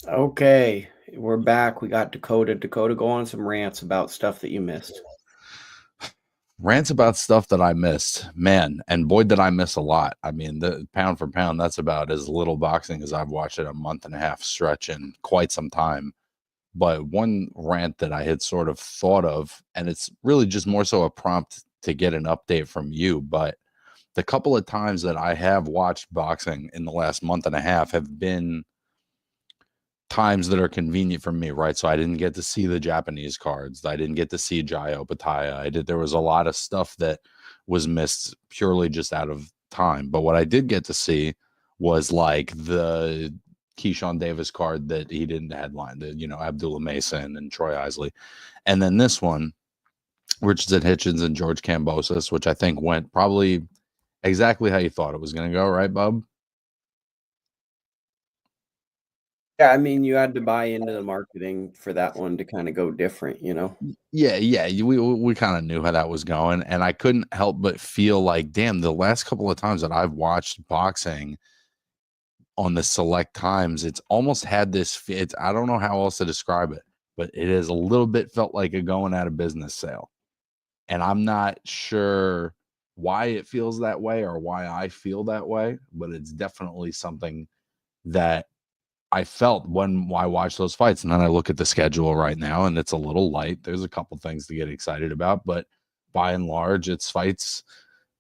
Okay, we're back. We got Dakota. Dakota, go on some rants about stuff that you missed. Rants about stuff that I missed, man, and boy, did I miss a lot. I mean, the pound for pound, that's about as little boxing as I've watched in a month and a half stretch in quite some time. But one rant that I had sort of thought of, and it's really just more so a prompt to get an update from you, but the couple of times that I have watched boxing in the last month and a half have been times that are convenient for me, right? So I didn't get to see the Japanese cards. I didn't get to see Jai Opataya. There was a lot of stuff that was missed purely just out of time. But what I did get to see was like the Keyshawn Davis card that he didn't headline, Abdullah Mason and Troy Isley. And then this one, Richardson Hitchins and George Kambosos, which I think went probably exactly how you thought it was going to go, right, Bub? Yeah, I mean, you had to buy into the marketing for that one to kind of go different, you know? Yeah. We kind of knew how that was going, and I couldn't help but feel like, damn, the last couple of times that I've watched boxing on the select times, it's almost had this. I don't know how else to describe it, but it is a little bit felt like a going out of business sale, and I'm not sure why it feels that way or why I feel that way, but it's definitely something that I felt when I watched those fights. And then I look at the schedule right now and it's a little light. There's a couple things to get excited about, but by and large, it's fights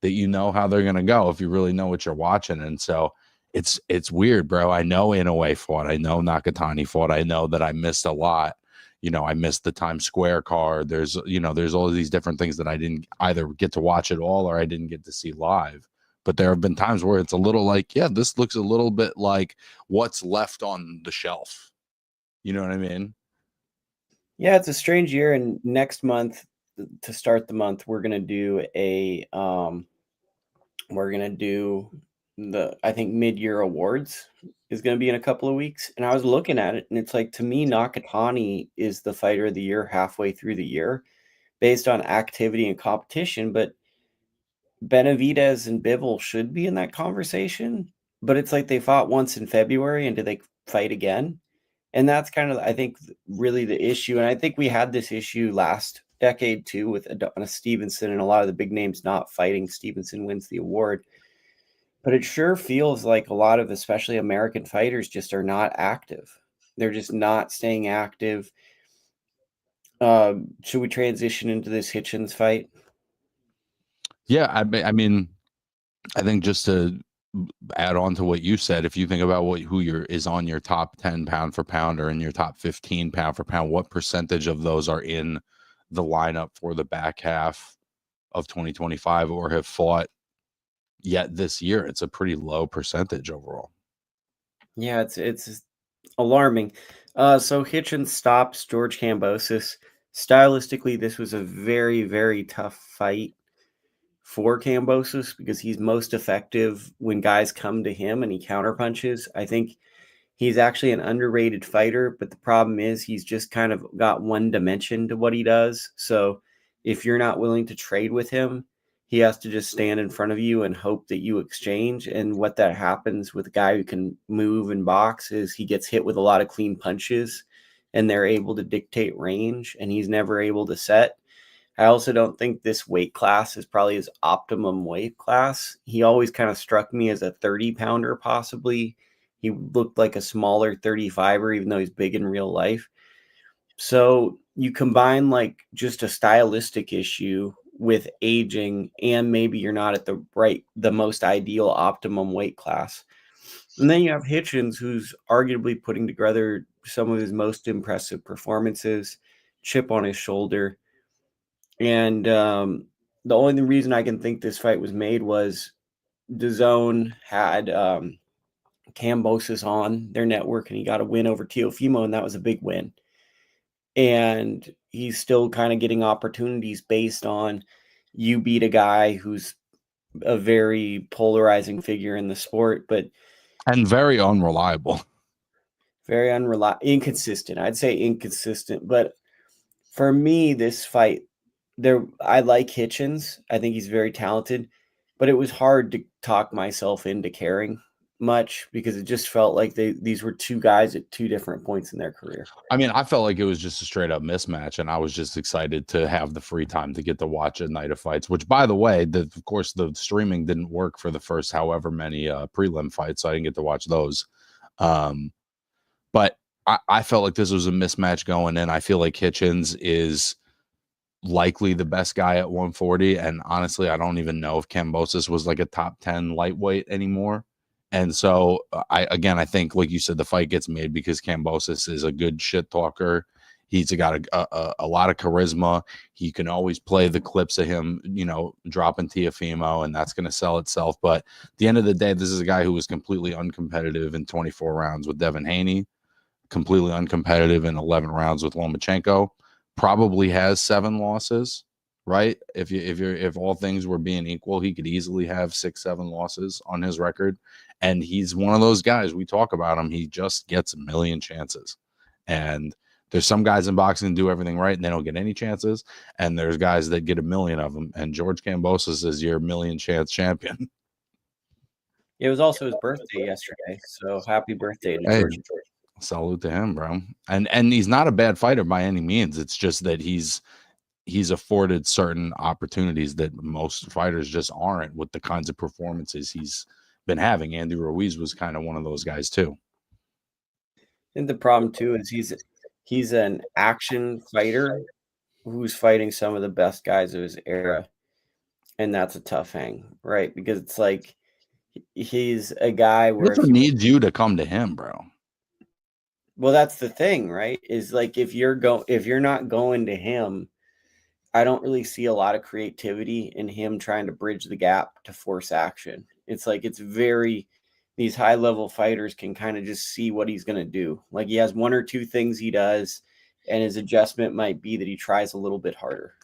that you know how they're going to go if you really know what you're watching. And so it's weird, bro. I know Inoue fought. I know Nakatani fought. I know that I missed a lot. I missed the Times Square card. There's all of these different things that I didn't either get to watch at all or I didn't get to see live. But there have been times where it's a little like, yeah, this looks a little bit like what's left on the shelf. You know what I mean? Yeah, it's a strange year. And next month, to start the month, we're gonna do I think mid-year awards is gonna be in a couple of weeks. And I was looking at it, and it's like, to me, Nakatani is the fighter of the year halfway through the year based on activity and competition, but Benavidez and Bivol should be in that conversation, but it's like they fought once in February, and do they fight again? And that's kind of, I think, really the issue. And I think we had this issue last decade too with Adonis Stevenson and a lot of the big names not fighting. Stevenson wins the award. But it sure feels like a lot of, especially American fighters, just are not active. They're just not staying active. Should we transition into this Hitchins fight? Yeah, I mean, I think just to add on to what you said, if you think about is on your top 10 pound for pound or in your top 15 pound for pound, what percentage of those are in the lineup for the back half of 2025 or have fought yet this year? It's a pretty low percentage overall. Yeah, it's alarming. So Hitchins stops George Kambosos. Stylistically, this was a very, very tough fight for Kambosos because he's most effective when guys come to him and he counterpunches. I think he's actually an underrated fighter, but the problem is he's just kind of got one dimension to what he does. So if you're not willing to trade with him, he has to just stand in front of you and hope that you exchange. And what that happens with a guy who can move and box is he gets hit with a lot of clean punches and they're able to dictate range and he's never able to set. I also don't think this weight class is probably his optimum weight class. He always kind of struck me as a 30 pounder, possibly. He looked like a smaller 35er, even though he's big in real life. So you combine like just a stylistic issue with aging, and maybe you're not at the most ideal optimum weight class. And then you have Hitchins, who's arguably putting together some of his most impressive performances, chip on his shoulder. And the only reason I can think this fight was made was DAZN had Kambosos on their network, and he got a win over Teofimo, and that was a big win. And he's still kind of getting opportunities based on you beat a guy who's a very polarizing figure in the sport, but And very unreliable. very inconsistent. I'd say inconsistent, but for me, this fight, I like Hitchins. I think he's very talented, but it was hard to talk myself into caring much because it just felt like these were two guys at two different points in their career. I mean, I felt like it was just a straight up mismatch, and I was just excited to have the free time to get to watch a night of fights, which, by the way, of course, the streaming didn't work for the first however many prelim fights, so I didn't get to watch those. But I felt like this was a mismatch going in. I feel like Hitchins is likely the best guy at 140, and honestly, I don't even know if Kambosos was like a top 10 lightweight anymore. And so I think, like you said, the fight gets made because Kambosos is a good shit talker. He's got a lot of charisma. He can always play the clips of him, dropping Tiafimo, and that's going to sell itself. But at the end of the day, this is a guy who was completely uncompetitive in 24 rounds with Devin Haney, completely uncompetitive in 11 rounds with Lomachenko, probably has 7 losses. Right? If all things were being equal, he could easily have 6-7 losses on his record. And he's one of those guys, we talk about him, he just gets a million chances. And there's some guys in boxing do everything right and they don't get any chances. And there's guys that get a million of them. And George Kambosos is your million chance champion. It was also his birthday yesterday. So happy birthday to George. Salute to him, bro. And he's not a bad fighter by any means. It's just that he's afforded certain opportunities that most fighters just aren't with the kinds of performances he's been having. Andy Ruiz was kind of one of those guys too. And the problem too is he's an action fighter who's fighting some of the best guys of his era. And that's a tough hang, right? Because it's like he's a guy where he needs you to come to him, bro. Well, that's the thing, right? Is like if you're not going to him, I don't really see a lot of creativity in him trying to bridge the gap to force action. It's like these high level fighters can kind of just see what he's going to do. Like he has 1 or 2 things he does, and his adjustment might be that he tries a little bit harder.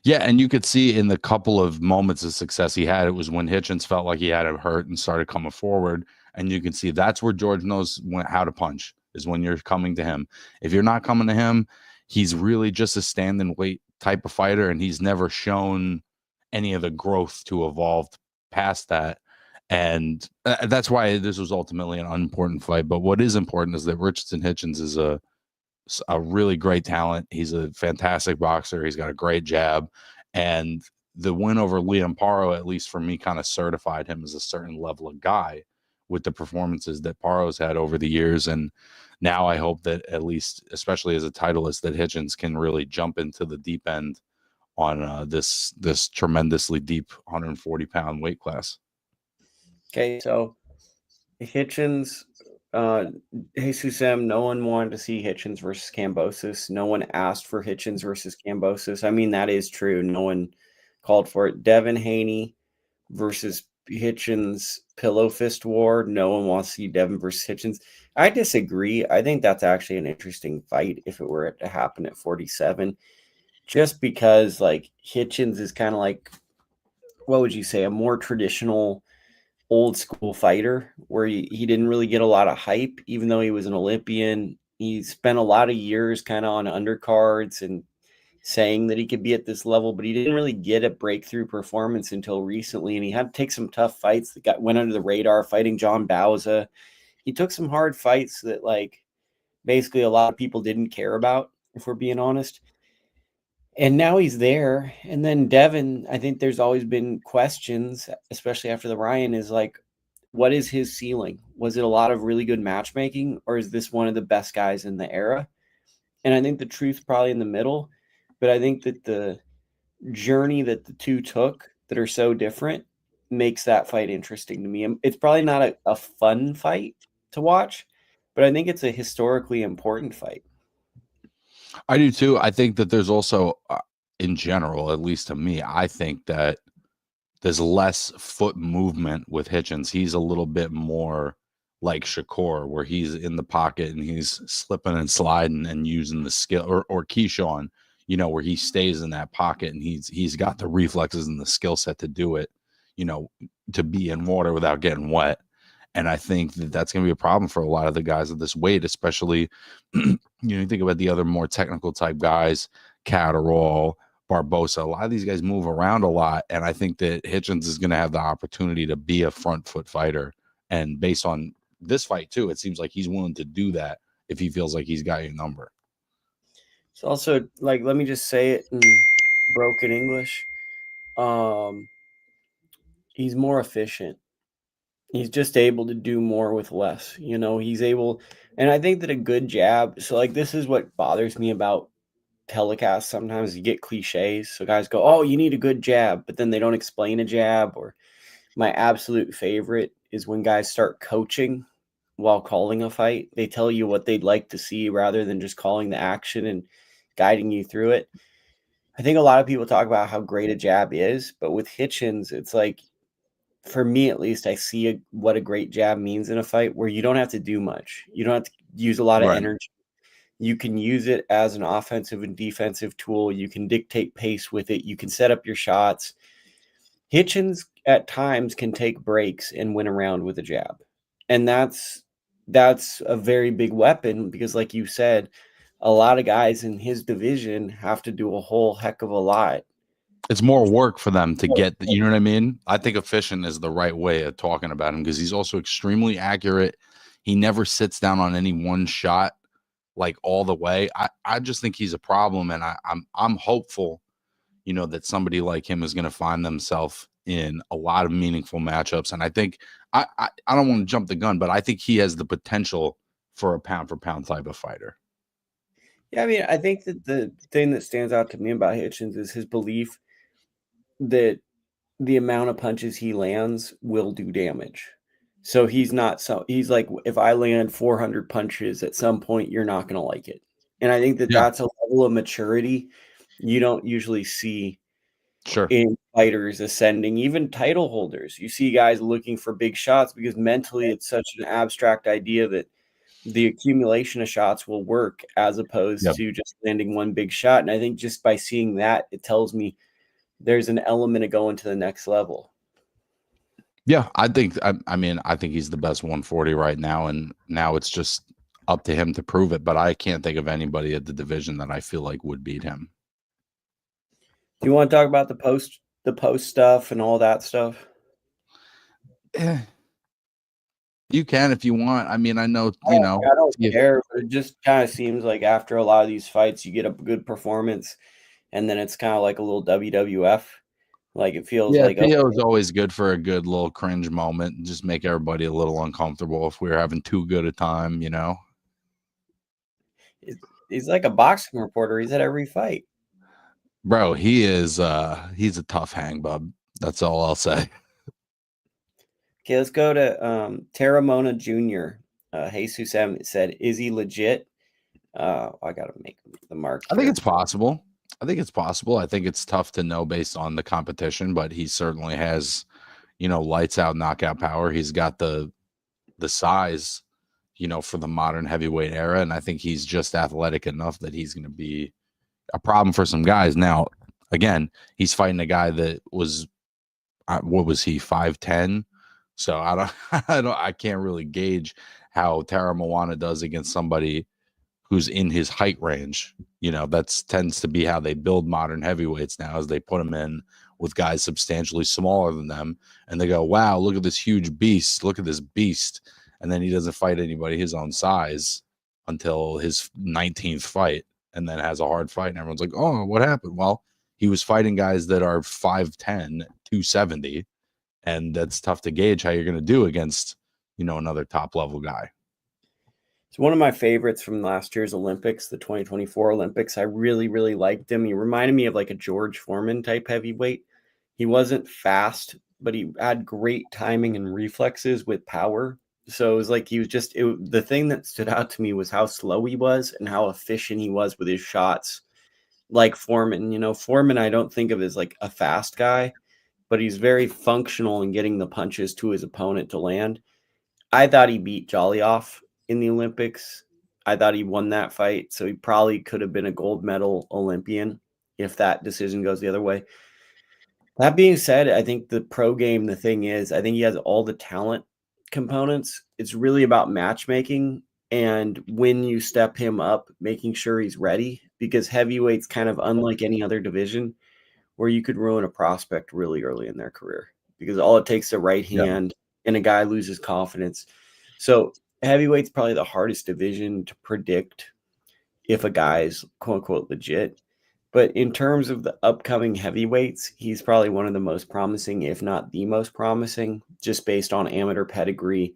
Yeah, and you could see in the couple of moments of success he had, it was when Hitchins felt like he had it hurt and started coming forward. And you can see that's where George knows how to punch, is when you're coming to him. If you're not coming to him, he's really just a stand and wait type of fighter, and he's never shown any of the growth to evolve past that. And that's why this was ultimately an unimportant fight. But what is important is that Richardson Hitchins is a really great talent. He's a fantastic boxer. He's got a great jab. And the win over Liam Paro, at least for me, kind of certified him as a certain level of guy with the performances that Paro's had over the years. And now I hope that at least, especially as a titleist, that Hitchins can really jump into the deep end on this tremendously deep 140-pound weight class. Okay, so Hitchins, Jesus M, no one wanted to see Hitchins versus Kambosos. No one asked for Hitchins versus Kambosos. I mean, that is true. No one called for it. Devin Haney versus Hitchins pillow fist war. No one wants to see Devin versus Hitchins. I disagree. I think that's actually an interesting fight if it were to happen at 47. Just because, like, Hitchins is kind of like, what would you say, a more traditional old school fighter where he didn't really get a lot of hype, even though he was an Olympian. He spent a lot of years kind of on undercards and saying that he could be at this level, but he didn't really get a breakthrough performance until recently. And he had to take some tough fights that went under the radar, fighting John Bauza. He took some hard fights that, like, basically a lot of people didn't care about, if we're being honest. And now he's there. And then Devin, I think there's always been questions, especially after the Ryan, is like, what is his ceiling? Was it a lot of really good matchmaking, or is this one of the best guys in the era? And I think the truth's probably in the middle. But I think that the journey that the two took that are so different makes that fight interesting to me. It's probably not a fun fight to watch, but I think it's a historically important fight. I do too. I think that there's also, in general, at least to me, I think that there's less foot movement with Hitchins. He's a little bit more like Shakur, where he's in the pocket and he's slipping and sliding and using the skill, or Keyshawn, where he stays in that pocket and he's got the reflexes and the skill set to do it, to be in water without getting wet. And I think that that's going to be a problem for a lot of the guys of this weight, especially, you think about the other more technical type guys, Catterall, Barbosa. A lot of these guys move around a lot. And I think that Hitchins is going to have the opportunity to be a front foot fighter And based on this fight too, it seems like he's willing to do that if he feels like he's got your number. It's also like, let me just say it in broken English. He's more efficient. He's just able to do more with less. He's able, and I think that a good jab. So like, this is what bothers me about telecasts. Sometimes you get cliches. So guys go, "Oh, you need a good jab," but then they don't explain a jab. Or my absolute favorite is when guys start coaching while calling a fight. They tell you what they'd like to see rather than just calling the action and guiding you through it. I think a lot of people talk about how great a jab is, but with Hitchins, it's like, for me at least, I see what a great jab means in a fight where you don't have to do much. You don't have to use a lot of Right. energy. You can use it as an offensive and defensive tool. You can dictate pace with it. You can set up your shots. Hitchins at times can take breaks and win a round with a jab. And that's a very big weapon because, like you said, a lot of guys in his division have to do a whole heck of a lot. It's more work for them to get, you know what I mean? I think efficient is the right way of talking about him because he's also extremely accurate. He never sits down on any one shot like all the way. I just think he's a problem, and I'm hopeful, that somebody like him is going to find themselves in a lot of meaningful matchups. And I think I don't want to jump the gun, but I think he has the potential for a pound for pound type of fighter. Yeah, I mean, I think that the thing that stands out to me about Hitchins is his belief that the amount of punches he lands will do damage. So he's like, if I land 400 punches at some point, you're not going to like it. And I think that Yeah. that's a level of maturity you don't usually see Sure. in fighters ascending, even title holders. You see guys looking for big shots because mentally it's such an abstract idea that the accumulation of shots will work as opposed Yep. to just landing one big shot. And I think just by seeing that, it tells me there's an element of going to the next level. Yeah, I think he's the best 140 right now, and now it's just up to him to prove it. But I can't think of anybody at the division that I feel like would beat him. Do you want to talk about the post stuff and all that stuff? You can if you want. I mean, I know, I don't care, but it just kind of seems like after a lot of these fights, you get a good performance, and then it's kind of like a little WWF. Like it feels like, Theo is always good for a good little cringe moment and just make everybody a little uncomfortable if we're having too good a time, he's like a boxing reporter. He's at every fight. Bro, he's a tough hang, bub. That's all I'll say. Okay, let's go to Terramona Jr. Jesus M said, "Is he legit?" I gotta make the mark I think here. it's possible. I think it's tough to know based on the competition, but he certainly has, lights out knockout power. He's got the size, for the modern heavyweight era, and I think he's just athletic enough that he's going to be a problem for some guys. Now, again, he's fighting a guy that was, what was he, 5'10"? So I can't really gauge how Tara Moana does against somebody who's in his height range. That tends to be how they build modern heavyweights now, as they put them in with guys substantially smaller than them, and they go, wow, look at this huge beast, look at this beast, and then he doesn't fight anybody his own size until his 19th fight, and then has a hard fight, and everyone's like, oh, what happened? Well, he was fighting guys that are 5'10", 270, and that's tough to gauge how you're going to do against, another top level guy. It's one of my favorites from last year's Olympics, the 2024 Olympics. I really, really liked him. He reminded me of like a George Foreman type heavyweight. He wasn't fast, but he had great timing and reflexes with power. So it was like he was the thing that stood out to me was how slow he was and how efficient he was with his shots. Like Foreman, Foreman I don't think of as like a fast guy, but he's very functional in getting the punches to his opponent to land. I thought he beat Jolly off in the Olympics. I thought he won that fight, so he probably could have been a gold medal Olympian if that decision goes the other way. That being said, I think the pro game, the thing is, I think he has all the talent components. It's really about matchmaking and when you step him up, making sure he's ready, because heavyweight's kind of unlike any other division where you could ruin a prospect really early in their career because all it takes is a right hand and a guy loses confidence. So heavyweight's probably the hardest division to predict if a guy's quote unquote legit. But in terms of the upcoming heavyweights, he's probably one of the most promising, if not the most promising, just based on amateur pedigree.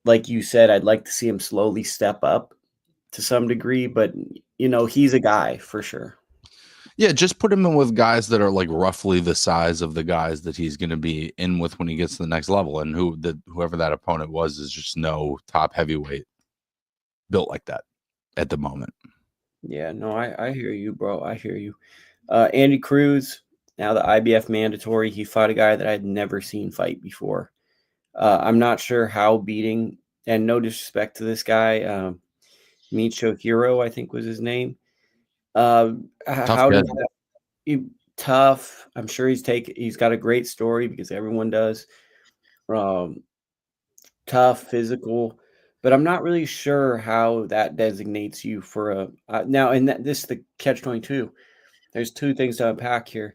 Like you said, I'd like to see him slowly step up to some degree, but he's a guy for sure. Yeah, just put him in with guys that are like roughly the size of the guys that he's going to be in with when he gets to the next level, and whoever that opponent was is just no top heavyweight built like that at the moment. Yeah, no, I hear you, bro. I hear you. Andy Cruz, now the IBF mandatory. He fought a guy that I'd never seen fight before. I'm not sure how beating, and no disrespect to this guy, Michio, I think was his name. Tough How kid. does that? Tough. I'm sure he's got a great story because everyone does. Tough, physical, but I'm not really sure how that designates you for a now. And this is the catch-22. There's two things to unpack here.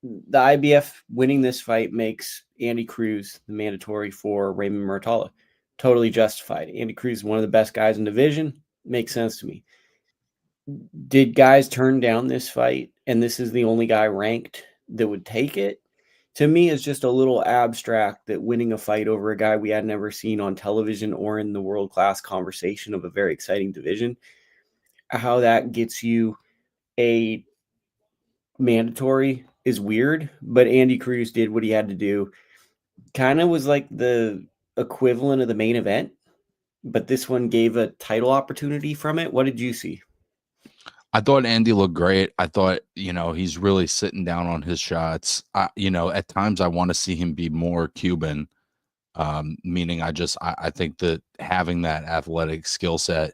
The IBF winning this fight makes Andy Cruz the mandatory for Raymond Muratalla. Totally justified. Andy Cruz is one of the best guys in the division. Makes sense to me. Did guys turn down this fight and this is the only guy ranked that would take it? To me, it's just a little abstract that winning a fight over a guy we had never seen on television or in the world-class conversation of a very exciting division, how that gets you a mandatory is weird, but Andy Cruz did what he had to do. Kind of was like the equivalent of the main event, but this one gave a title opportunity from it. What did you see? I thought Andy looked great. I thought, he's really sitting down on his shots. At times I want to see him be more Cuban, meaning I think that having that athletic skill set,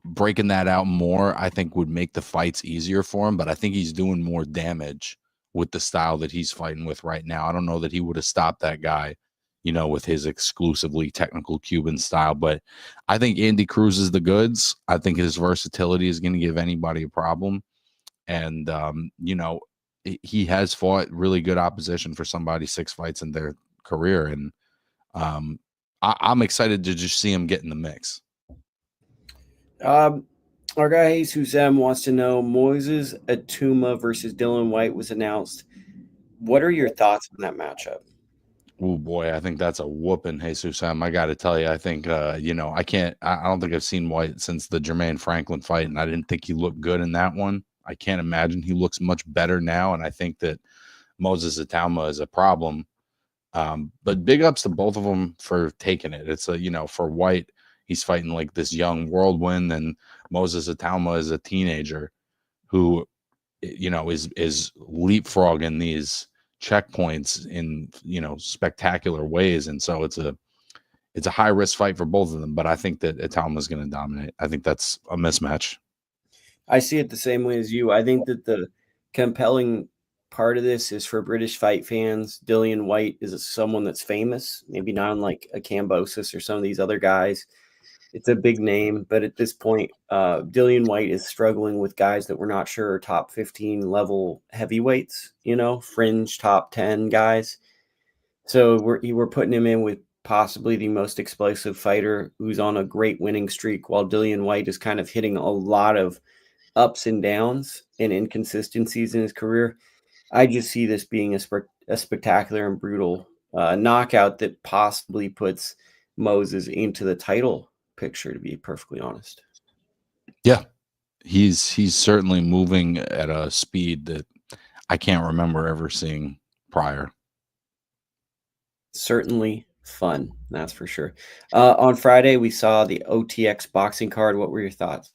breaking that out more, I think would make the fights easier for him. But I think he's doing more damage with the style that he's fighting with right now. I don't know that he would have stopped that guy, with his exclusively technical Cuban style. But I think Andy Cruz is the goods. I think his versatility is going to give anybody a problem. And, he has fought really good opposition for somebody 6 fights in their career. And I'm excited to just see him get in the mix. Our guy Jesus M wants to know Moises Ituama versus Dillian Whyte was announced. What are your thoughts on that matchup? Oh boy, I think that's a whooping, Jesus M. I got to tell you, I think I don't think I've seen Whyte since the Jermaine Franklin fight, and I didn't think he looked good in that one. I can't imagine he looks much better now, and I think that Moses Ituama is a problem. But big ups to both of them for taking it. It's for Whyte, he's fighting like this young whirlwind, and Moses Ituama is a teenager who, is leapfrogging these checkpoints in spectacular ways, and so it's a high risk fight for both of them. But I think that Ituama is going to dominate. I think that's a mismatch. I see it the same way as you. I think that the compelling part of this is for British fight fans. Dillian Whyte is someone that's famous, maybe not unlike a Kambosos or some of these other guys. It's a big name, but at this point, Dillian Whyte is struggling with guys that we're not sure are top 15 level heavyweights, fringe top 10 guys. So we're putting him in with possibly the most explosive fighter who's on a great winning streak, while Dillian Whyte is kind of hitting a lot of ups and downs and inconsistencies in his career. I just see this being a spectacular and brutal knockout that possibly puts Moses into the title picture, to be perfectly honest. Yeah, he's certainly moving at a speed that I can't remember ever seeing prior. Certainly fun, that's for sure. On Friday, we saw the OTX boxing card. What were your thoughts?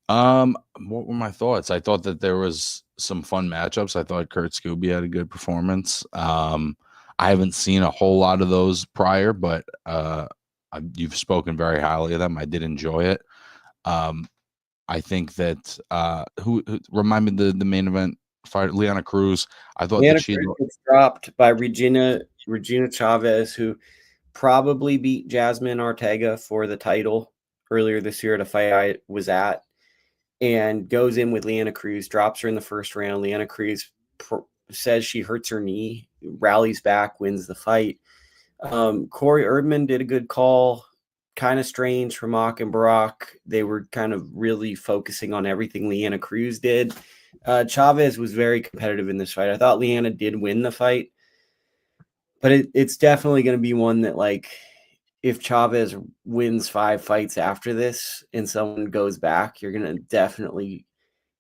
What were my thoughts? I thought that there was some fun matchups. I thought Kurt Scooby had a good performance. I haven't seen a whole lot of those prior, but you've spoken very highly of them. I did enjoy it. I think that who remind me the main event fight, LeAnna Cruz. I thought that she was dropped by Regina Chavez, who probably beat Jasmine Ortega for the title earlier this year at a fight I was at, and goes in with LeAnna Cruz, drops her in the first round. LeAnna Cruz says she hurts her knee, rallies back, wins the fight. Corey Erdman did a good call. Kind of strange for Mock and Barack. They were kind of really focusing on everything LeAnna Cruz did. Chavez was very competitive in this fight. I thought LeAnna did win the fight, but it's definitely going to be one that, like, if Chavez wins 5 fights after this and someone goes back, you're going to definitely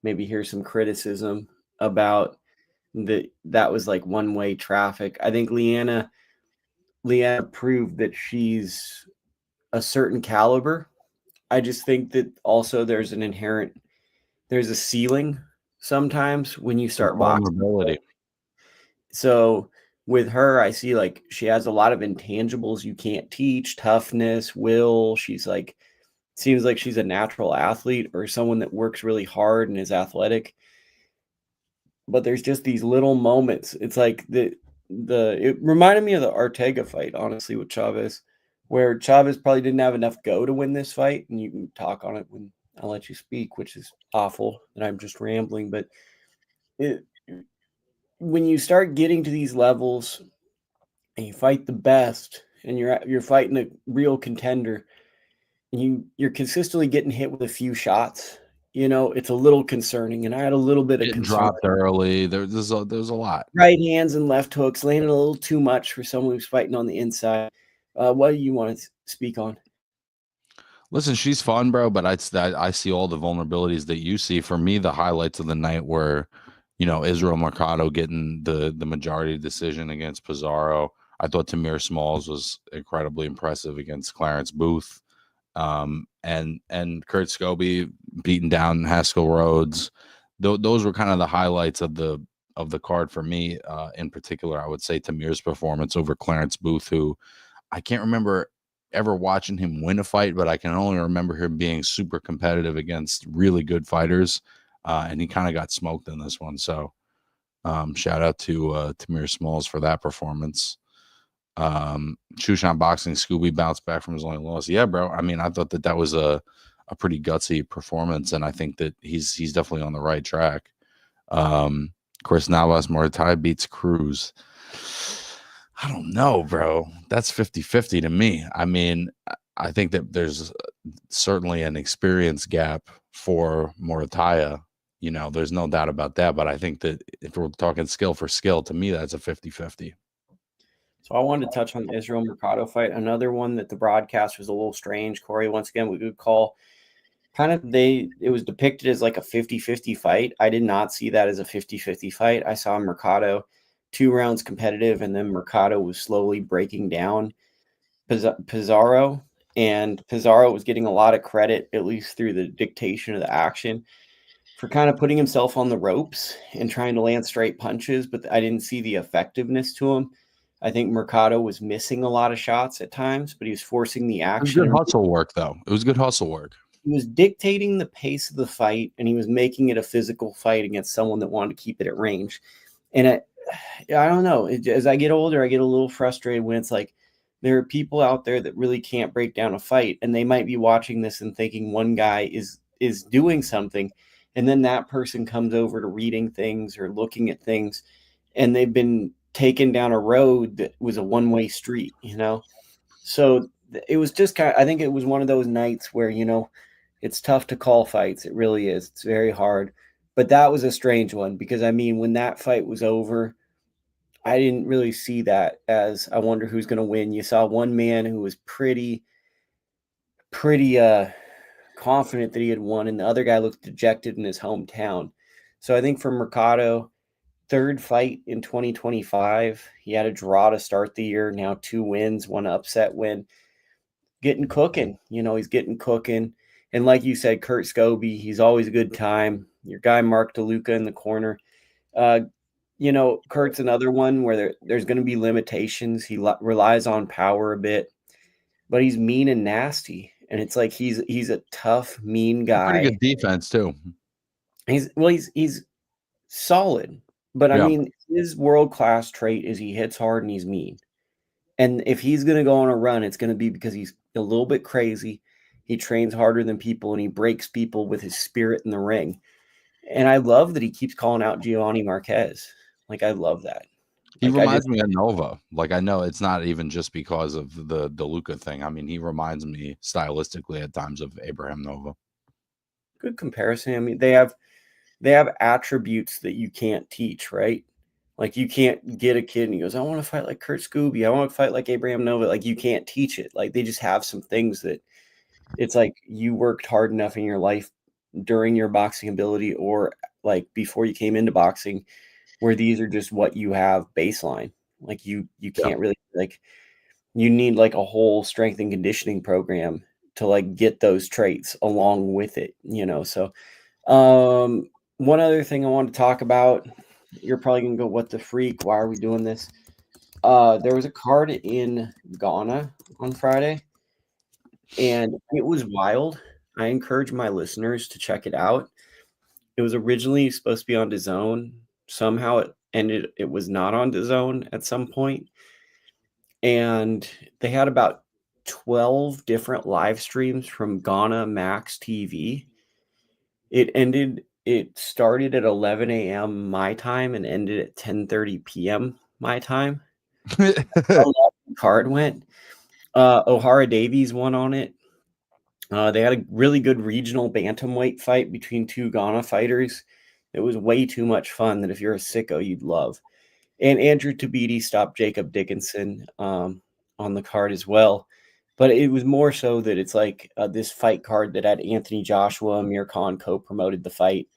maybe hear some criticism about that was like one-way traffic. I think LeAnna proved that she's a certain caliber. I just think that also there's a ceiling sometimes when you start boxing. Vulnerability. So with her, I see like she has a lot of intangibles you can't teach: toughness, will. Seems like she's a natural athlete or someone that works really hard and is athletic. But there's just these little moments. It's like it reminded me of the Ortega fight, honestly, with Chavez, where Chavez probably didn't have enough go to win this fight. And you can talk on it when I'll let you speak, which is awful that I'm just rambling. But when you start getting to these levels and you fight the best and you're fighting a real contender and you're consistently getting hit with a few shots, it's a little concerning. And I had a little bit of Getting concern. dropped early. There's a lot. Right hands and left hooks, landing a little too much for someone who's fighting on the inside. What do you want to speak on? Listen, she's fun, bro, but I see all the vulnerabilities that you see. For me, the highlights of the night were, Israel Mercado getting the majority decision against Pizarro. I thought Tamir Smalls was incredibly impressive against Clarence Booth. And Kurt Scobie beating down Haskell Rhodes. Those were kind of the highlights of the card for me. In particular, I would say Tamir's performance over Clarence Booth, who I can't remember ever watching him win a fight, but I can only remember him being super competitive against really good fighters. And he kind of got smoked in this one. So shout out to Tamir Smalls for that performance. Shushan Boxing, Scooby bounced back from his only loss. Yeah, bro. I mean, I thought that was a pretty gutsy performance, and I think that he's definitely on the right track. Chris Navas, Muratalla beats Cruz. I don't know, bro. That's 50-50 to me. I mean, I think that there's certainly an experience gap for Muratalla. There's no doubt about that. But I think that if we're talking skill for skill, to me, that's a 50-50. So I wanted to touch on the Israel Mercado fight. Another one that the broadcast was a little strange. Corey, once again, we could call it was depicted as like a 50-50 fight. I did not see that as a 50-50 fight. I saw Mercado 2 rounds competitive, and then Mercado was slowly breaking down Pizarro, and Pizarro was getting a lot of credit, at least through the dictation of the action, for kind of putting himself on the ropes and trying to land straight punches, but I didn't see the effectiveness to him. I think Mercado was missing a lot of shots at times, but he was forcing the action. It was good hustle work, though. It was good hustle work. He was dictating the pace of the fight, and he was making it a physical fight against someone that wanted to keep it at range. And I don't know. As I get older, I get a little frustrated when it's like there are people out there that really can't break down a fight, and they might be watching this and thinking one guy is doing something, and then that person comes over to reading things or looking at things, and they've been taken down a road that was a one-way street, So it was just I think it was one of those nights where, it's tough to call fights. It really is. It's very hard. But that was a strange one because, I mean, when that fight was over, I didn't really see that as I wonder who's going to win. You saw one man who was pretty confident that he had won, and the other guy looked dejected in his hometown. So I think for Mercado, 3rd fight in 2025. He had a draw to start the year. Now 2 wins, 1 upset win. Getting cooking. He's getting cooking. And like you said, Kurt Scobie, he's always a good time. Your guy, Mark DeLuca, in the corner. Kurt's another one where there's going to be limitations. He relies on power a bit, but he's mean and nasty. And it's like he's a tough, mean guy. Pretty good defense, too. He's solid. But, I mean, his world-class trait is he hits hard and he's mean. And if he's going to go on a run, it's going to be because he's a little bit crazy. He trains harder than people, and he breaks people with his spirit in the ring. And I love that he keeps calling out Giovanni Marquez. Like, I love that. He Like, I reminds just me of Nova. Like, I know it's not even just because of the DeLuca thing. I mean, he reminds me stylistically at times of Abraham Nova. good comparison. I mean, they have attributes that you can't teach, right? Like, you can't get a kid and he goes, I want to fight like Kurt Scooby. I want to fight like Abraham Nova. Like, you can't teach it. Like, they just have some things that it's like you worked hard enough in your life during your boxing ability or like before you came into boxing where these are just what you have baseline. Like, you Yeah. can't really, like, you need like a whole strength and conditioning program to like get those traits along with it, So one other thing I want to talk about, you're probably gonna go, what the freak? Why are we doing this? There was a card in Ghana on Friday, and it was wild. I encourage my listeners to check it out. It was originally supposed to be on DAZN. Somehow it was not on DAZN at some point. And they had about 12 different live streams from Ghana Max TV. It started at 11 a.m. my time and ended at 10:30 p.m. my time. Card went. O'Hara Davies won on it. They had a really good regional bantamweight fight between two Ghana fighters. It was way too much fun that if you're a sicko, you'd love. And Andrew Tabiti stopped Jacob Dickinson on the card as well. But it was more so that it's like this fight card that had Anthony Joshua, Amir Khan co-promoted the fight.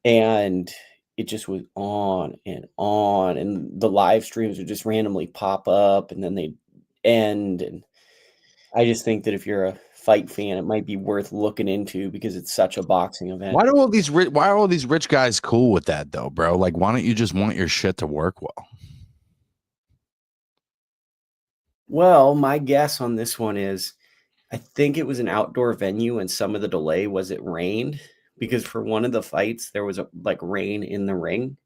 And it just was on. And the live streams would just randomly pop up and then they'd end. And I just think that if you're a fight fan, it might be worth looking into because it's such a boxing event. Why are all these rich guys cool with that though, bro? Like, why don't you just want your shit to work well? Well, my guess on this one is I think it was an outdoor venue and some of the delay was it rained because for one of the fights there was rain in the ring.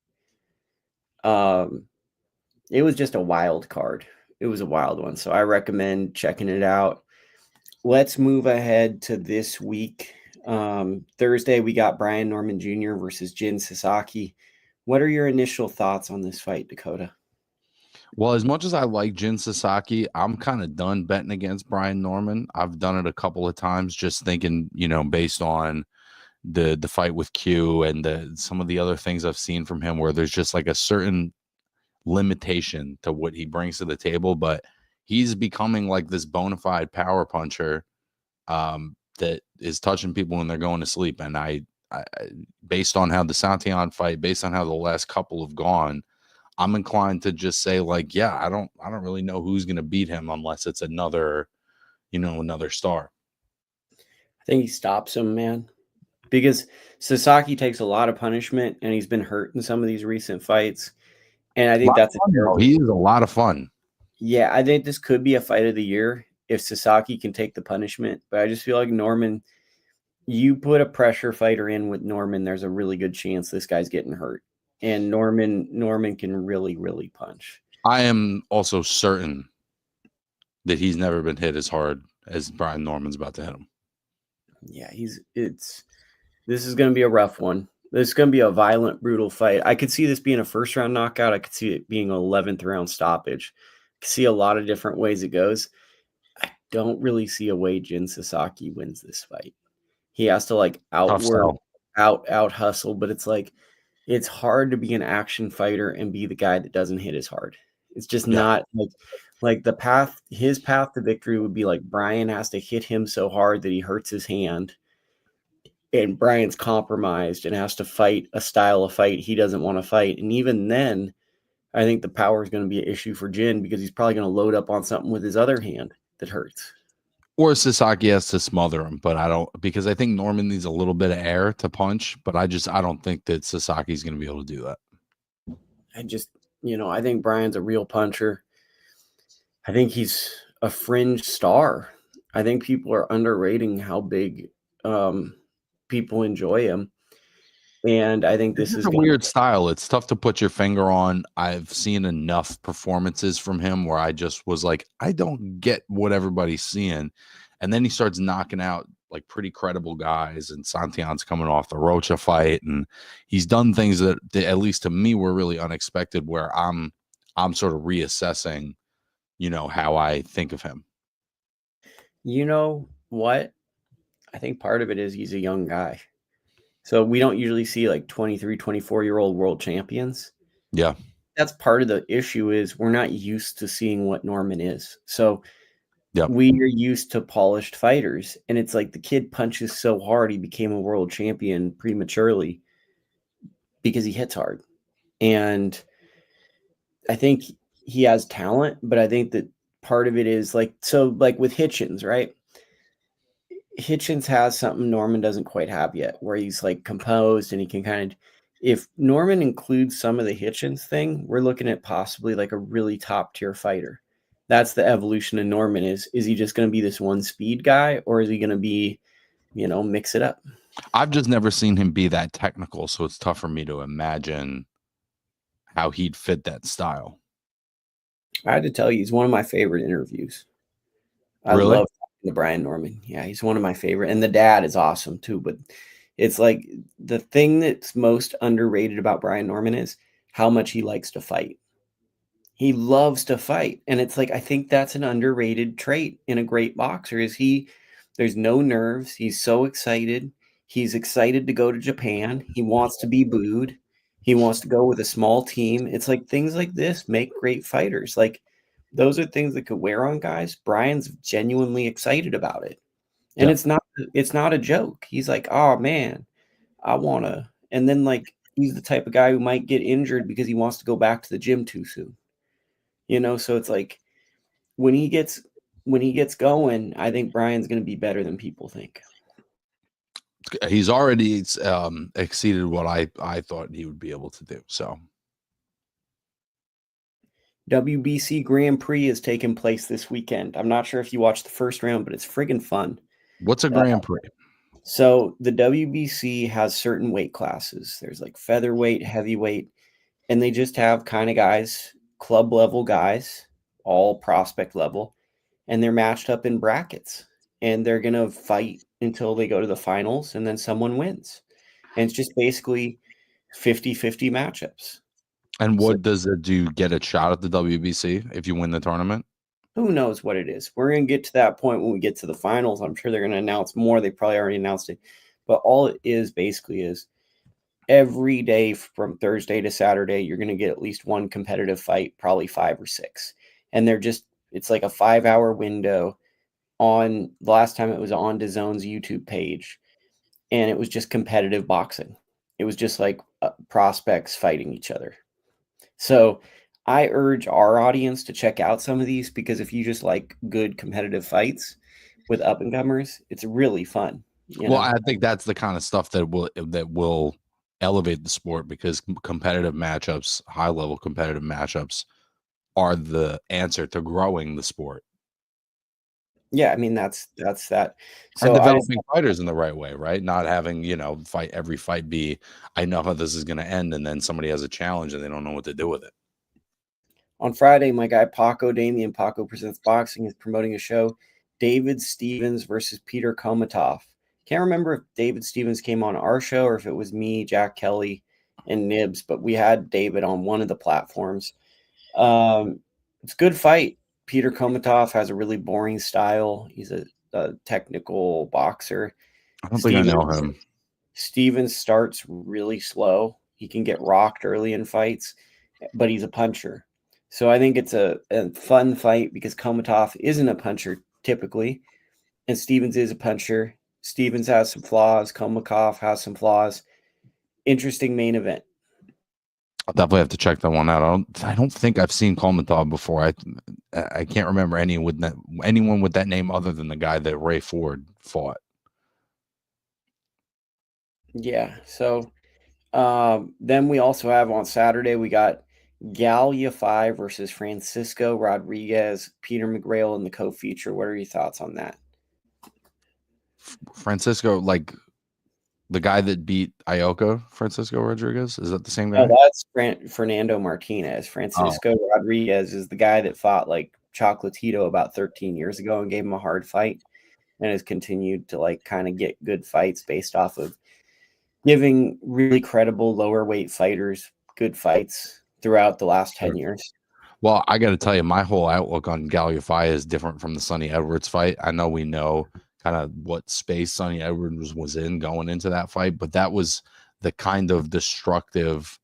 It was just a wild card. It was a wild one. So I recommend checking it out. Let's move ahead to this week. Thursday, we got Norman-Jin Jr. versus Jin Sasaki. What are your initial thoughts on this fight, Dakota? Well, as much as I like Jin Sasaki, I'm kind of done betting against Brian Norman. I've done it a couple of times just thinking, based on the fight with Q and some of the other things I've seen from him where there's just like a certain limitation to what he brings to the table, but he's becoming like this bona fide power puncher that is touching people when they're going to sleep. And I based on how the Santillan fight, based on how the last couple have gone, I'm inclined to just say like, yeah, I don't really know who's going to beat him unless it's another star. I think he stops him, man, because Sasaki takes a lot of punishment and he's been hurt in some of these recent fights. And I think he is a lot of fun. Yeah, I think this could be a fight of the year if Sasaki can take the punishment. But I just feel like Norman, you put a pressure fighter in with Norman, there's a really good chance this guy's getting hurt. And Norman can really, really punch. I am also certain that he's never been hit as hard as Brian Norman's about to hit him. Yeah, this is going to be a rough one. This is going to be a violent, brutal fight. I could see this being a first round knockout. I could see it being an 11th round stoppage. I could see a lot of different ways it goes. I don't really see a way Jin Sasaki wins this fight. He has to out hustle, but it's like it's hard to be an action fighter and be the guy that doesn't hit as hard. It's just not like his path to victory would be like Brian has to hit him so hard that he hurts his hand. And Brian's compromised and has to fight a style of fight he doesn't want to fight. And even then, I think the power is going to be an issue for Jin because he's probably going to load up on something with his other hand that hurts. Or Sasaki has to smother him, but because I think Norman needs a little bit of air to punch, but I don't think that Sasaki's going to be able to do that. I think Brian's a real puncher. I think he's a fringe star. I think people are underrating how big people enjoy him. And I think this is a weird style. It's tough to put your finger on. I've seen enough performances from him where I just was like, I don't get what everybody's seeing. And then he starts knocking out like pretty credible guys, and Santillan's coming off the Rocha fight, and he's done things that at least to me were really unexpected, where I'm sort of reassessing, how I think of him. You know what? I think part of it is he's a young guy. So we don't usually see like 23, 24-year-old world champions. Yeah. That's part of the issue is we're not used to seeing what Norman is. So Yep. we are used to polished fighters. And it's like the kid punches so hard he became a world champion prematurely because he hits hard. And I think he has talent, but I think that part of it is like with Hitchins, right? Hitchins has something Norman doesn't quite have yet, where he's like composed and he can kind of. If Norman includes some of the Hitchins thing, we're looking at possibly like a really top tier fighter. That's the evolution of Norman. Is he just going to be this one speed guy, or is he going to be, mix it up? I've just never seen him be that technical, so it's tough for me to imagine how he'd fit that style. I had to tell you, he's one of my favorite interviews. I Really? love the Brian Norman. Yeah, he's one of my favorite. And the dad is awesome too. But it's like the thing that's most underrated about Brian Norman is how much he likes to fight. He loves to fight. And it's like, I think that's an underrated trait in a great boxer is there's no nerves. He's so excited. He's excited to go to Japan. He wants to be booed. He wants to go with a small team. It's like things like this make great fighters. Like those are things that could wear on guys. Brian's genuinely excited about it. And Yeah. it's not a joke. He's like, "Oh man, I want to." And then like he's the type of guy who might get injured because he wants to go back to the gym too soon. So it's like when he gets going, I think Brian's going to be better than people think. He's already exceeded what I thought he would be able to do. So WBC Grand Prix is taking place this weekend. I'm not sure if you watched the first round, but it's friggin' fun. what's a Grand Prix? So the WBC has certain weight classes. There's like featherweight, heavyweight, and they just have kind of guys, club level guys, all prospect level, and they're matched up in brackets. And they're going to fight until they go to the finals, and then someone wins. And it's just basically 50-50 matchups. And So what does it do? Get a shot at the WBC if you win the tournament? who knows what it is? We're going to get to that point when we get to the finals. I'm sure they're going to announce more. They probably already announced it. But all it is basically is every day from Thursday to Saturday, you're going to get at least one competitive fight, probably 5 or 6. And it's like a 5-hour window on the last time it was on DAZN's YouTube page. And it was just competitive boxing. It was just like prospects fighting each other. So I urge our audience to check out some of these because if you just like good competitive fights with up and comers, it's really fun. Well, I think that's the kind of stuff that will elevate the sport because competitive matchups, high level competitive matchups, are the answer to growing the sport. Yeah, I mean that's that. And So developing fighters in the right way, right? Not having every fight be I know how this is going to end, and then somebody has a challenge and they don't know what to do with it. On Friday, my guy Paco Damien, Paco Presents Boxing, is promoting a show, David Stevens versus Peter Komatov. Can't remember if David Stevens came on our show or if it was me, Jack Kelly, and Nibs, but we had David on one of the platforms. It's a good fight. Peter Komatov has a really boring style. He's a technical boxer. I don't think I know him. Stevens starts really slow. He can get rocked early in fights, but he's a puncher. So I think it's a fun fight because Komatov isn't a puncher typically, and Stevens is a puncher. Stevens has some flaws. Komatov has some flaws. Interesting main event. I'll definitely have to check that one out. I don't think I've seen Komatov before. I can't remember anyone with that name other than the guy that Ray Ford fought. Yeah. So then we also have on Saturday, we got Galia 5 versus Francisco Rodriguez, Peter McGrail in the co-feature. What are your thoughts on that? Francisco, like the guy that beat Ioka, Francisco Rodriguez? Is that the same guy? No, that's Fernando Martinez. Francisco Rodriguez is the guy that fought like Chocolatito about 13 years ago and gave him a hard fight. and has continued to like kind of get good fights based off of giving really credible lower weight fighters good fights throughout the last 10 years. Well, I got to tell you, my whole outlook on Galliafy is different from the Sonny Edwards fight. I know we know kind of what space Sonny Edwards was in going into that fight, but that was the kind of destructive,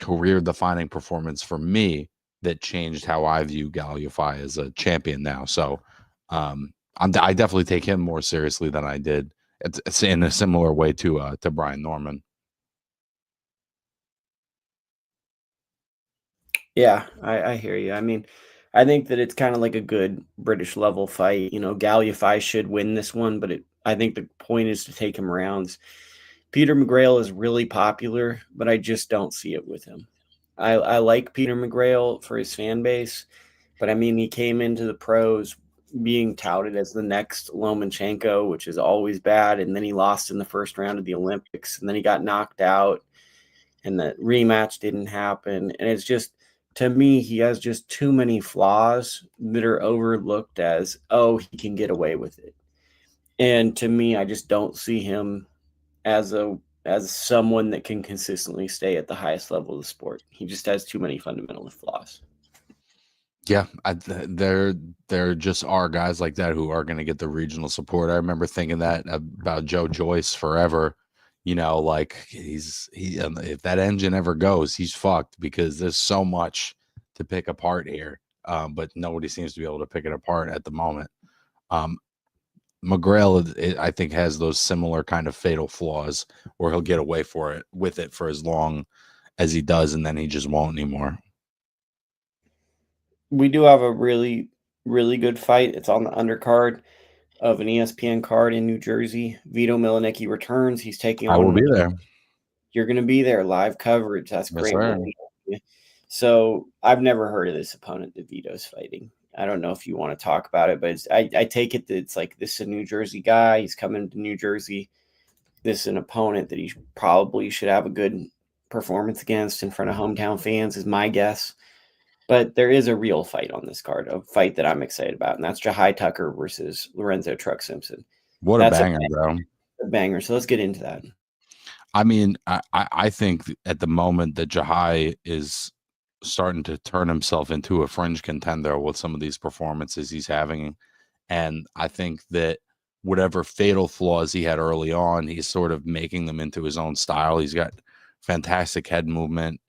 career-defining performance for me that changed how I view Galliafy as a champion now. So I definitely take him more seriously than I did. It's in a similar way to Brian Norman. Yeah, I hear you. I mean, I think that it's kind of like a good British level fight. You know, Galliafy should win this one, but I think the point is to take him rounds. Peter McGrail is really popular, but I just don't see it with him. I like Peter McGrail for his fan base, but I mean, he came into the pros being touted as the next Lomachenko, which is always bad. And then he lost in the first round of the Olympics, and then he got knocked out, and the rematch didn't happen. And it's just, to me, he has just too many flaws that are overlooked as, oh, he can get away with it. And to me, I just don't see him as someone that can consistently stay at the highest level of the sport. He just has too many fundamental flaws. Yeah, there just are guys like that who are going to get the regional support. I remember thinking that about Joe Joyce forever. You know, like if that engine ever goes, he's fucked, because there's so much to pick apart here. But nobody seems to be able to pick it apart at the moment. McGrail, I think, has those similar kind of fatal flaws where he'll get away with it for as long as he does, and then he just won't anymore. We do have a really, really good fight. It's on the undercard of an ESPN card in New Jersey. Vito Milanicki returns. He's taking on. I will be there. You're going to be there, live coverage. That's great. Yes, so I've never heard of this opponent that Vito's fighting. I don't know if you want to talk about it, but I take it that it's like, this is a New Jersey guy. He's coming to New Jersey. This is an opponent that he probably should have a good performance against in front of hometown fans, is my guess. But there is a real fight on this card, a fight that I'm excited about, and that's Jahi Tucker versus Lorenzo Truck Simpson. That's a banger, bro. A banger. So let's get into that. I mean, I think at the moment that Jahi is starting to turn himself into a fringe contender with some of these performances he's having. And I think that whatever fatal flaws he had early on, he's sort of making them into his own style. He's got fantastic head movement.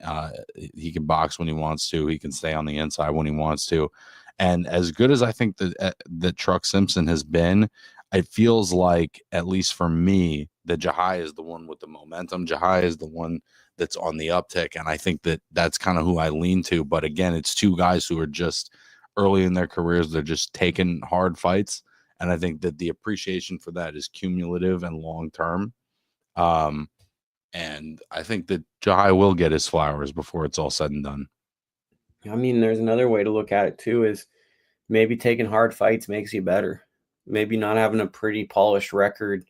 He can box when he wants to. He can stay on the inside when he wants to. And as good as I think that Truck Simpson has been, it feels like, at least for me, that Jahi is the one with the momentum. Jahi is the one that's on the uptick. And I think that that's kind of who I lean to. But again, it's two guys who are just early in their careers. They're just taking hard fights. And I think that the appreciation for that is cumulative and long-term. And I think that Jahi will get his flowers before it's all said and done. I mean, there's another way to look at it too, is maybe taking hard fights makes you better. Maybe not having a pretty polished record.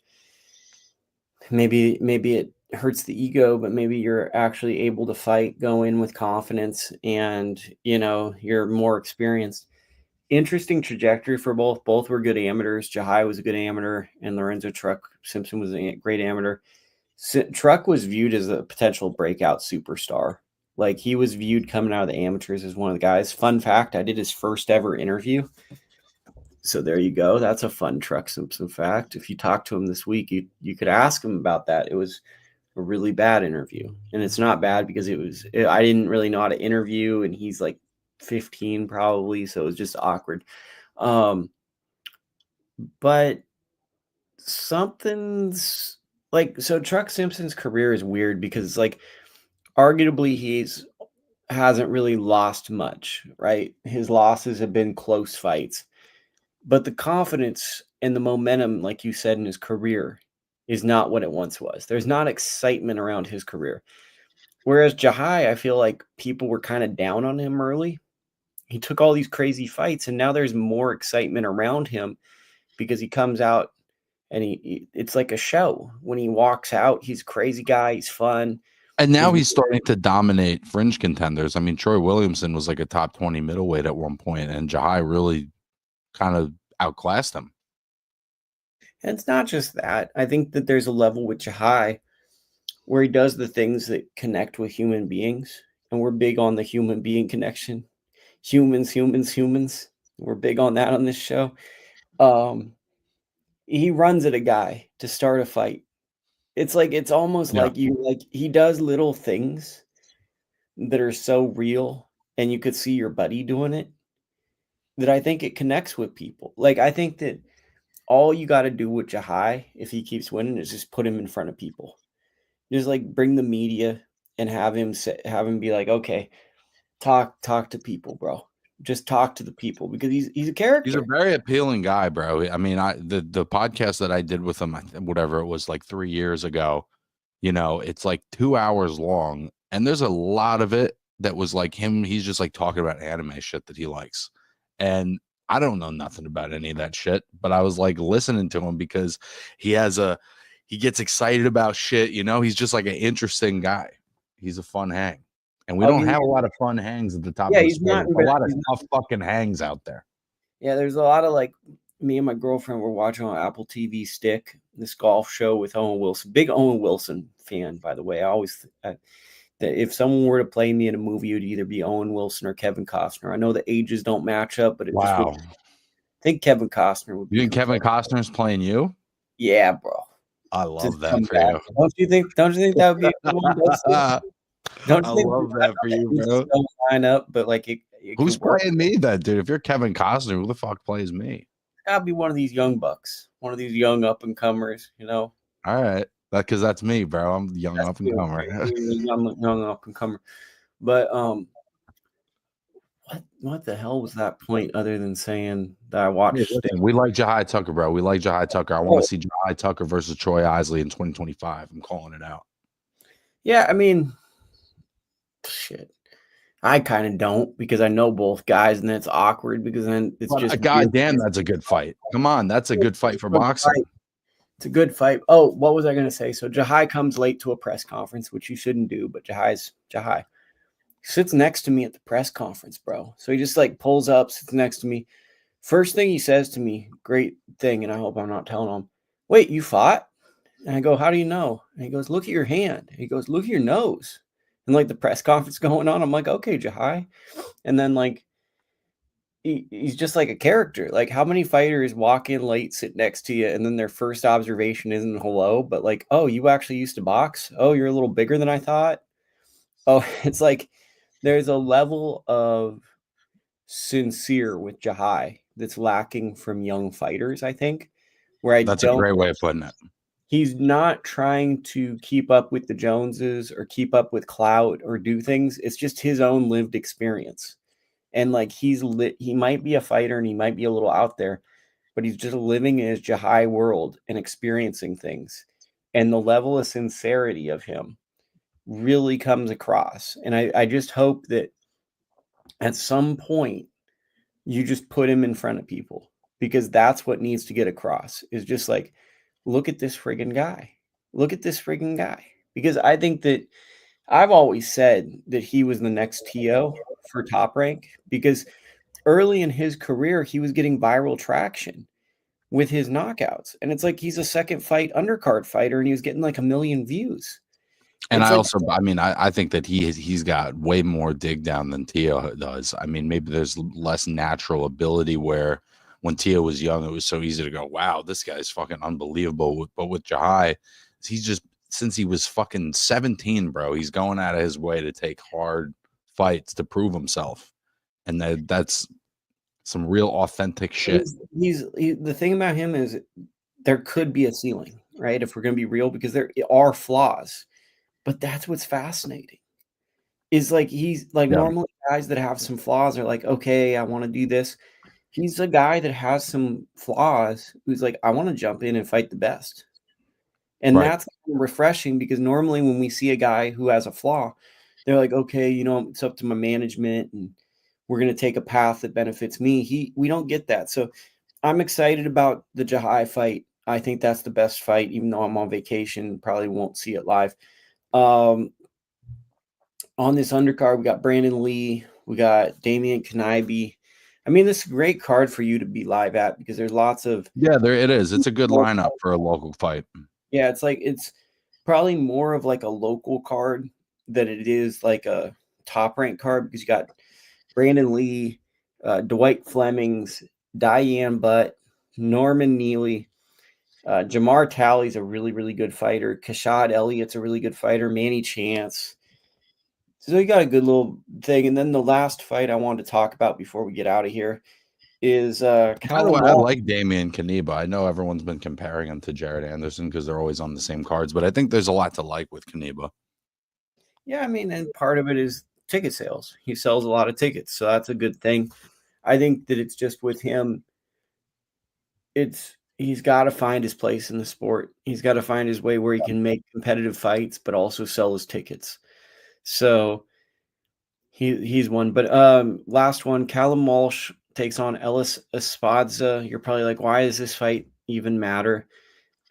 Maybe it hurts the ego, but maybe you're actually able to fight, go in with confidence, and, you know, you're more experienced. Interesting trajectory for both. Both were good amateurs. Jahi was a good amateur, and Lorenzo Truck Simpson was a great amateur. Truck was viewed as a potential breakout superstar. Like, he was viewed coming out of the amateurs as one of the guys. Fun fact, I did his first ever interview. So there you go. That's a fun Truck Simpson fact. If you talk to him this week, you could ask him about that. It was a really bad interview. And it's not bad because I didn't really know how to interview, and he's like 15 probably, so it was just awkward. But something's like, so Truck Simpson's career is weird because, like, arguably hasn't really lost much, right? His losses have been close fights, but the confidence and the momentum, like you said, in his career is not what it once was. There's not excitement around his career. Whereas Jahi, I feel like people were kind of down on him early. He took all these crazy fights, and now there's more excitement around him because he comes out and it's like a show. When he walks out, he's a crazy guy. He's fun. And now he's starting to dominate fringe contenders. I mean, Troy Williamson was like a top 20 middleweight at one point, and Jahi really kind of outclassed him. And it's not just that. I think that there's a level with Jahi where he does the things that connect with human beings. And we're big on the human being connection. Humans. We're big on that on this show. He runs at a guy to start a fight. It's almost like he does little things that are so real, and you could see your buddy doing it, that I think it connects with people. Like, I think that all you got to do with Jahi, if he keeps winning, is just put him in front of people. Just like bring the media and have him be like, okay, talk to people, bro. Just talk to the people, because he's a character. He's a very appealing guy, bro. I mean, the podcast that I did with him, whatever it was, like 3 years ago, it's like 2 hours long, and there's a lot of it that was like him. He's just like talking about anime shit that he likes, and I don't know nothing about any of that shit, but I was like listening to him because he gets excited about shit. He's just like an interesting guy. He's a fun hang. And we don't have a lot of fun hangs at the top of the sport. A lot of tough fucking hangs out there. Yeah, there's a lot of, like, me and my girlfriend were watching on Apple TV Stick, this golf show with Owen Wilson. Big Owen Wilson fan, by the way. I always that if someone were to play me in a movie, it would either be Owen Wilson or Kevin Costner. I know the ages don't match up, but I think Kevin Costner would be. You think Kevin Costner's playing you? Yeah, bro. I love that for you. Don't you think that would be Don't you think love that for you, bro? Don't line up, but like it who's playing me then, dude? If you're Kevin Costner, who the fuck plays me? It's gotta be one of these young bucks, one of these young up and comers, All right, because that's me, bro. I'm the young up and comer. young up and comer. But what the hell was that point other than saying that I watched? We like Jahi Tucker, bro. We like Jahi Tucker. I want to see Jahi Tucker versus Troy Isley in 2025. I'm calling it out. Yeah, I mean, shit. I kind of don't, because I know both guys, and it's awkward because then it's just goddamn. That's a good fight. Come on, that's a good fight for boxing. It's a good fight. Oh, what was I going to say? So Jahi comes late to a press conference, which you shouldn't do, but Jahi's Jahi. He sits next to me at the press conference, bro. So he just like pulls up, sits next to me. First thing he says to me, great thing, and I hope I'm not telling him, wait, you fought? And I go, how do you know? And he goes, look at your hand. And he goes, look at your nose. And like the press conference going on, I'm like, okay, Jahi. And then like he's just like a character. Like, how many fighters walk in late, sit next to you, and then their first observation isn't hello, but like, oh, you actually used to box? Oh, you're a little bigger than I thought. Oh, it's like there's a level of sincere with Jahi that's lacking from young fighters, I think. That's a great way of putting it. He's not trying to keep up with the Joneses or keep up with clout or do things. It's just his own lived experience. And like he might be a fighter and he might be a little out there, but he's just living in his Jahi world and experiencing things. And the level of sincerity of him really comes across. And I just hope that at some point you just put him in front of people, because that's what needs to get across, is just like, look at this friggin' guy. Look at this friggin' guy. Because I think that I've always said that he was the next T.O. for Top Rank, because early in his career, he was getting viral traction with his knockouts. And it's like, he's a second fight undercard fighter, and he was getting like 1 million views. And I think that he's got way more dig down than Tio does. I mean, maybe there's less natural ability, where when Tio was young, it was so easy to go, wow, this guy's fucking unbelievable. But with Jahi, he's just, since he was fucking 17, bro, he's going out of his way to take hard fights to prove himself. And that's some real authentic shit. The thing about him is there could be a ceiling, right? If we're going to be real, because there are flaws. But that's what's fascinating, is like, he's like, normally guys that have some flaws are like, okay, I want to do this. He's a guy that has some flaws who's like, I want to jump in and fight the best. And that's refreshing, because normally when we see a guy who has a flaw, they're like, okay, it's up to my management and we're going to take a path that benefits me. We don't get that. So I'm excited about the Jahi fight. I think that's the best fight, even though I'm on vacation, probably won't see it live. On this undercard, we got Brandon Lee, we got Damian Kanibe, I mean, this is a great card for you to be live at because there's lots of there it is. It's a good lineup for a local fight. Yeah, it's probably more of like a local card than it is like a top rank card because you got Brandon Lee, Dwight Flemings, Diane Butt, Norman Neely, Jamar Talley's a really, really good fighter. Kashad Elliott's a really good fighter. Manny Chance. So you got a good little thing. And then the last fight I wanted to talk about before we get out of here is By the Callum way, I Walsh. like Damian Kaneba. I know everyone's been comparing him to Jared Anderson because they're always on the same cards, but I think there's a lot to like with Kaneba. Yeah, I mean, and part of it is ticket sales. He sells a lot of tickets, so that's a good thing. I think that it's just with him, he's got to find his place in the sport. He's got to find his way where he can make competitive fights, but also sell his tickets. So he's one. But last one, Callum Walsh takes on Ellis Espadza. You're probably like, why does this fight even matter?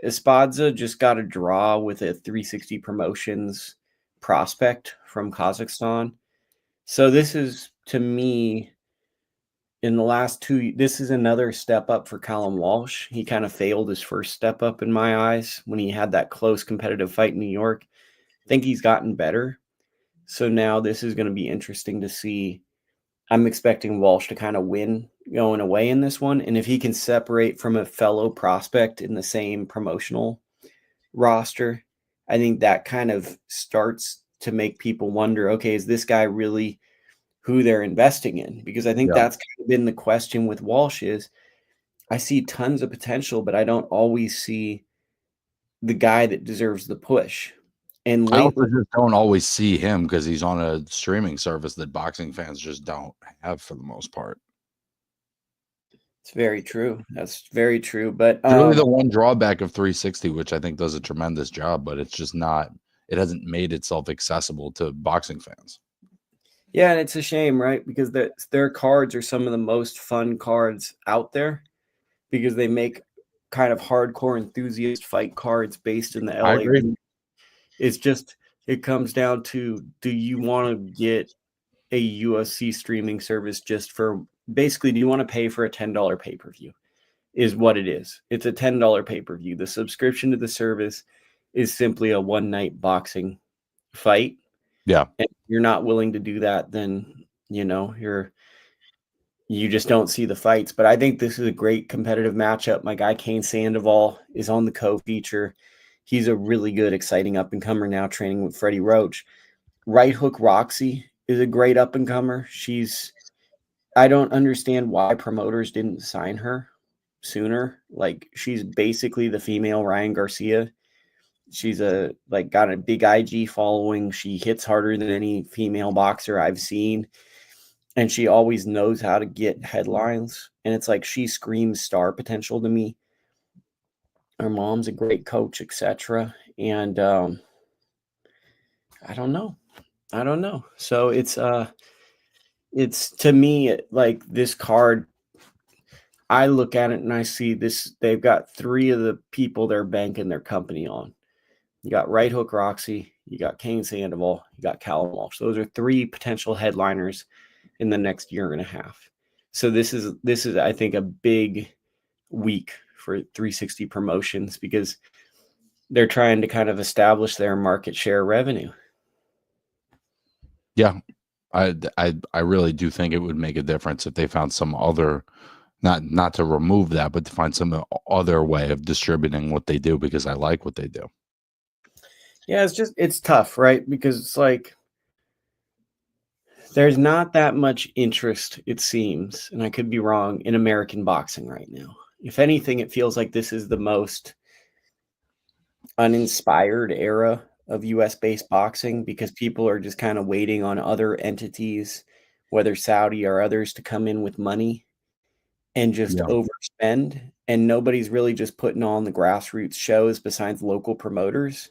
Espadza just got a draw with a 360 Promotions prospect from Kazakhstan. So this is, to me, in the last this is another step up for Callum Walsh. He kind of failed his first step up in my eyes when he had that close competitive fight in New York. I think he's gotten better. So now this is going to be interesting to see. I'm expecting Walsh to kind of win going away in this one. And if he can separate from a fellow prospect in the same promotional roster, I think that kind of starts to make people wonder, okay, is this guy really who they're investing in? Because I think that's kind of been the question with Walsh is I see tons of potential, but I don't always see the guy that deserves the push. And I also lately, just don't always see him because he's on a streaming service that boxing fans just don't have for the most part. it's very true. That's very true. But It's really the one drawback of 360, which I think does a tremendous job, but it's just not, it hasn't made itself accessible to boxing fans. Yeah, and it's a shame, right? Because their cards are some of the most fun cards out there because they make kind of hardcore enthusiast fight cards based in the LA. I agree. It's just, it comes down to, do you want to get a UFC streaming service just for, basically, do you want to pay for a $10 pay-per-view is what it is. It's a $10 pay-per-view. The subscription to the service is simply a one-night boxing fight. Yeah. And if you're not willing to do that, then, you just don't see the fights. But I think this is a great competitive matchup. My guy Kane Sandoval is on the co-feature. He's a really good, exciting up-and-comer now training with Freddie Roach. Right Hook Roxy is a great up-and-comer. I don't understand why promoters didn't sign her sooner. Like, she's basically the female Ryan Garcia. She's got a big IG following. She hits harder than any female boxer I've seen. And she always knows how to get headlines. And it's like she screams star potential to me. Her mom's a great coach, etc. And I don't know. So it's to me, like, this card, I look at it and I see this. They've got three of the people they're banking their company on. You got Right Hook Roxy, you got Kane Sandoval, you got Callum Walsh. Those are three potential headliners in the next year and a half. So this is I think a big week for 360 Promotions because they're trying to kind of establish their market share revenue. Yeah. I really do think it would make a difference if they found some other, not to remove that, but to find some other way of distributing what they do, because I like what they do. Yeah, it's tough, right? Because it's like there's not that much interest, it seems, and I could be wrong, in American boxing right now. If anything, it feels like this is the most uninspired era of US-based boxing because people are just kind of waiting on other entities, whether Saudi or others, to come in with money and just overspend. And nobody's really just putting on the grassroots shows besides local promoters.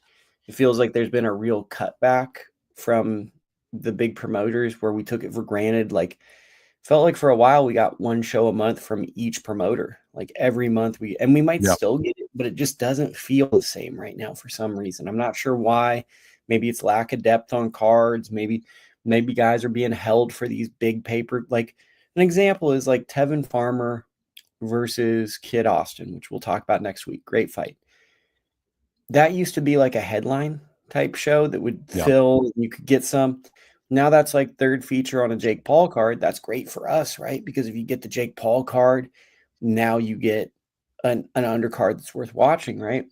It feels like there's been a real cutback from the big promoters where we took it for granted. Like, felt like for a while we got one show a month from each promoter. Like every month we might still get it, but it just doesn't feel the same right now for some reason. I'm not sure why. Maybe it's lack of depth on cards. Maybe guys are being held for these big paper. Like An example is like Tevin Farmer versus Kid Austin, which we'll talk about next week. Great fight. That used to be like a headline type show that would fill, you could get some. Now that's like third feature on a Jake Paul card. That's great for us, right? Because if you get the Jake Paul card, now you get an undercard that's worth watching, right?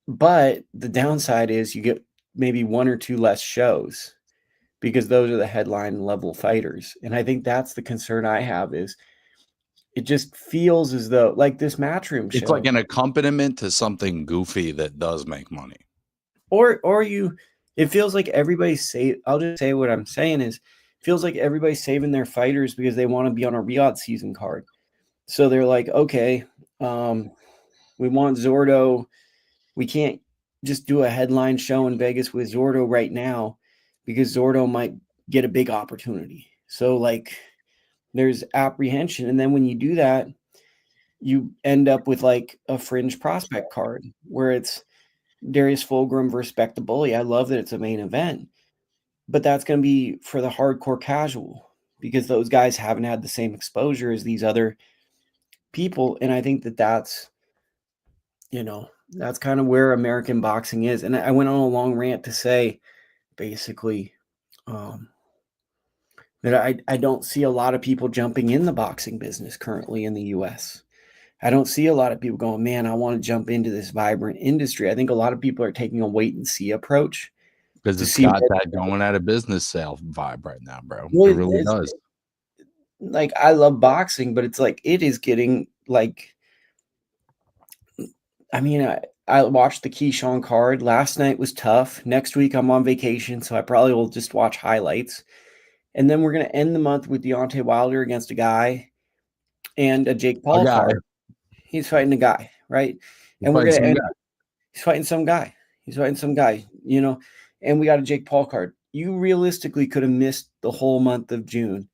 But the downside is you get maybe one or two less shows because those are the headline level fighters. And I think that's the concern I have is it just feels as though like this Matchroom show. It's like an accompaniment to something goofy that does make money. It feels like everybody's I'll just say what I'm saying is it feels like everybody's saving their fighters because they want to be on a Riyadh season card. So they're like, okay, we want Zordo. We can't just do a headline show in Vegas with Zordo right now because Zordo might get a big opportunity. So like there's apprehension. And then when you do that, you end up with like a fringe prospect card where it's Darius Fulgrim versus Beck the Bully. I love that it's a main event, but that's going to be for the hardcore casual because those guys haven't had the same exposure as these other people. And I think that that's kind of where American boxing is. And I went on a long rant to say basically that I don't see a lot of people jumping in the boxing business currently in the US. I don't see a lot of people going, man, I want to jump into this vibrant industry. I think a lot of people are taking a wait and see approach. Because it's got that going at a business sale vibe right now, bro. Well, it really does. Like, I love boxing, but it's like, it is getting like, I mean, I watched the Keyshawn card. Last night was tough. Next week I'm on vacation, so I probably will just watch highlights. And then we're going to end the month with Deontay Wilder against a guy and a Jake Paul card. He's fighting a guy, right? And we're going to end. He's fighting some guy. And we got a Jake Paul card. You realistically could have missed the whole month of June.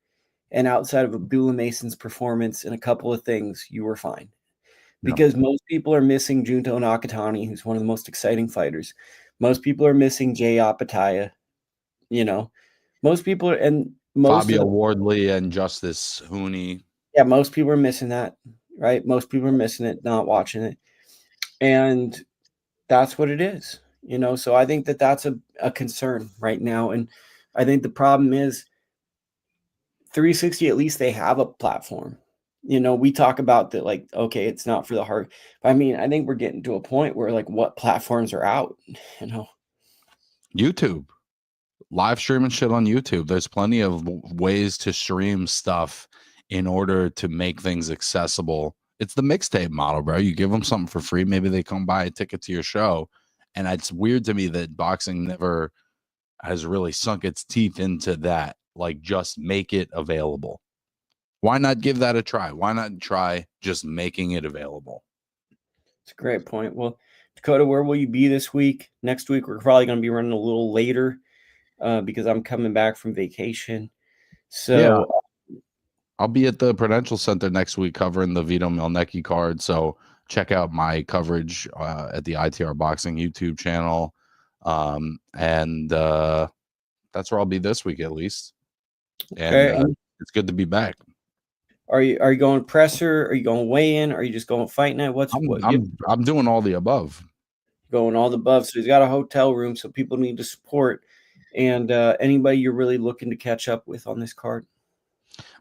And outside of Abdullah Mason's performance and a couple of things, you were fine. Because most people are missing Junto Nakatani, who's one of the most exciting fighters. Most people are missing Jay Apataya. Most people are, and most Fabio Wardley and Justice Hooney. Yeah, most people are missing that, right? Most people are missing it, not watching it. And that's what it is, So I think that that's a concern right now. And I think the problem is 360, at least they have a platform. We talk about that, like, okay, it's not for the heart. But I mean, I think we're getting to a point where like what platforms are out, YouTube, live streaming shit on YouTube. There's plenty of ways to stream stuff in order to make things accessible. It's the mixtape model, bro. You give them something for free. Maybe they come buy a ticket to your show. And it's weird to me that boxing never has really sunk its teeth into that. Like, just make it available. Why not give that a try? Why not try just making it available? It's a great point. Well, Dakota, where will you be this week? Next week, we're probably going to be running a little later because I'm coming back from vacation. So yeah. I'll be at the Prudential Center next week covering the Vito Mielnicki card. So check out my coverage at the ITR Boxing YouTube channel. And that's where I'll be this week at least. And it's good to be back. Are you going presser? Are you going weigh-in? Are you just going fight night? I'm doing all the above. Going all the above. So he's got a hotel room, so people need to support. And anybody you're really looking to catch up with on this card?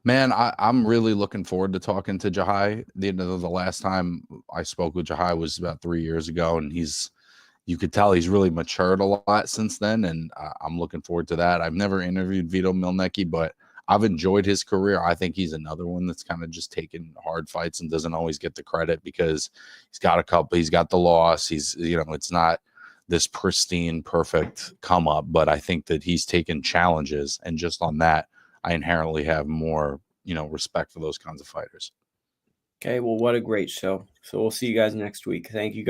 Man, I'm really looking forward to talking to Jahi. The last time I spoke with Jahi was about 3 years ago, and you could tell he's really matured a lot since then, and I'm looking forward to that. I've never interviewed Vito Mielnicki, but I've enjoyed his career. I think he's another one that's kind of just taking hard fights and doesn't always get the credit because he's got the loss. It's not this pristine, perfect come up, but I think that he's taken challenges. And just on that, I inherently have more, respect for those kinds of fighters. Okay. Well, what a great show. So we'll see you guys next week. Thank you guys.